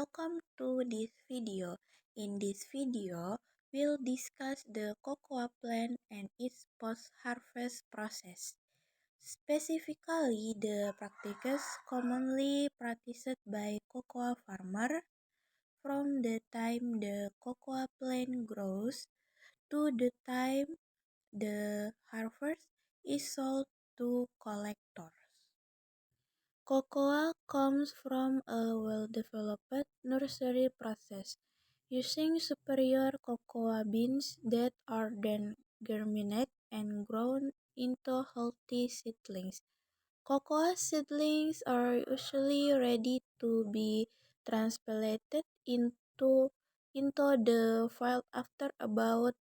welcome to this video. In this video, we'll discuss the cocoa plant and its post-harvest process. Specifically, the practices commonly practiced by cocoa farmer from the time the cocoa plant grows to the time the harvest is sold to collectors. Cocoa comes from a well-developed nursery process using superior cocoa beans that are then germinated and grown into healthy seedlings. Cocoa seedlings are usually ready to be transplanted into the field after about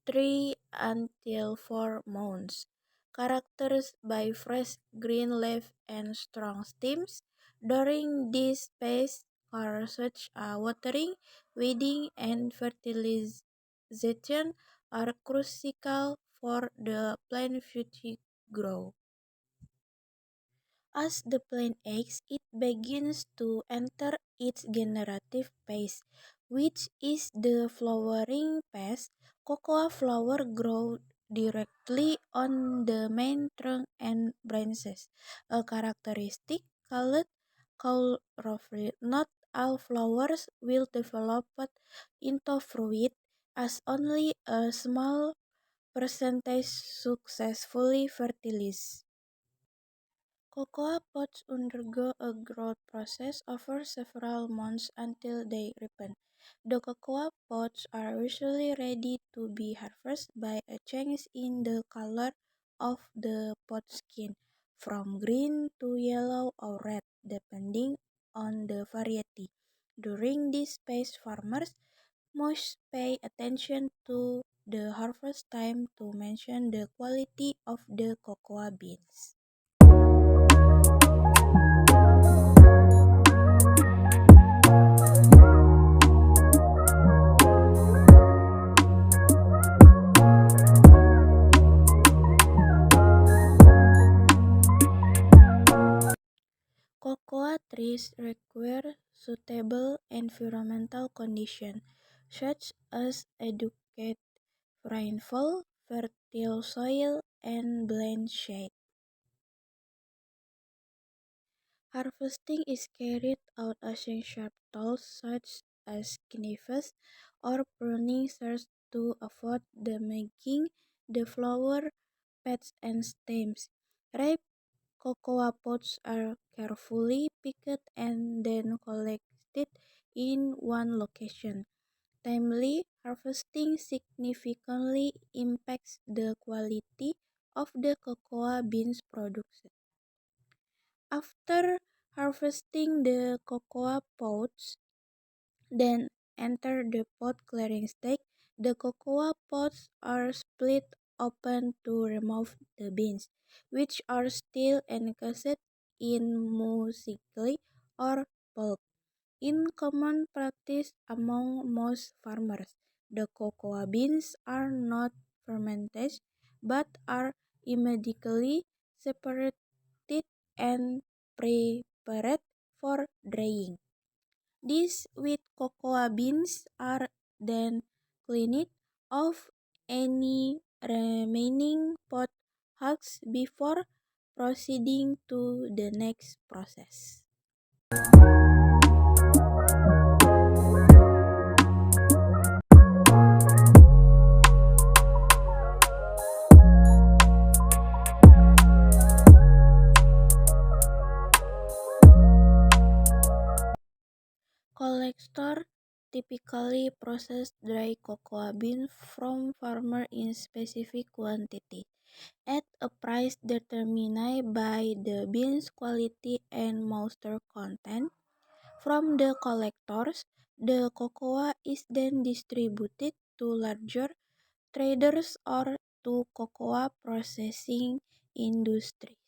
3 until 4 months, characterized by fresh green leaves and strong stems. During this phase, care such as watering, weeding, and fertilization are crucial for the plant future growth. As the plant ages, it begins to enter its generative phase, which is the flowering phase. Cocoa flower grow directly on the main trunk and branches, a characteristic called chlorophyll. Not all flowers will develop into fruit, as only a small percentage successfully fertilize. Cocoa pods undergo a growth process over several months until they ripen. The cocoa pods are usually ready to be harvested by a change in the color of the pod skin, from green to yellow or red, depending on the variety. During this phase, farmers must pay attention to the harvest time to maintain the quality of the cocoa beans. Cocoa trees require suitable environmental conditions, such as adequate rainfall, fertile soil, and bland shade. Harvesting is carried out using sharp tools such as knives or pruning shears to avoid damaging the flower pads and stems. Ripe cocoa pods are carefully picked and then collected in one location. Timely harvesting significantly impacts the quality of the cocoa beans produced. After harvesting, the cocoa pods then enter the pod clearing stage. The cocoa pods are split open to remove the beans, which are still encased in muesli or pulp. In common practice among most farmers, the cocoa beans are not fermented but are immediately separated and prepared for drying. These wet cocoa beans are then cleaned of any remaining pod hulks before proceeding to the next process. Collectors typically process dry cocoa beans from farmers in specific quantity, at a price determined by the beans' quality and moisture content. From the collectors, the cocoa is then distributed to larger traders or to cocoa processing industries.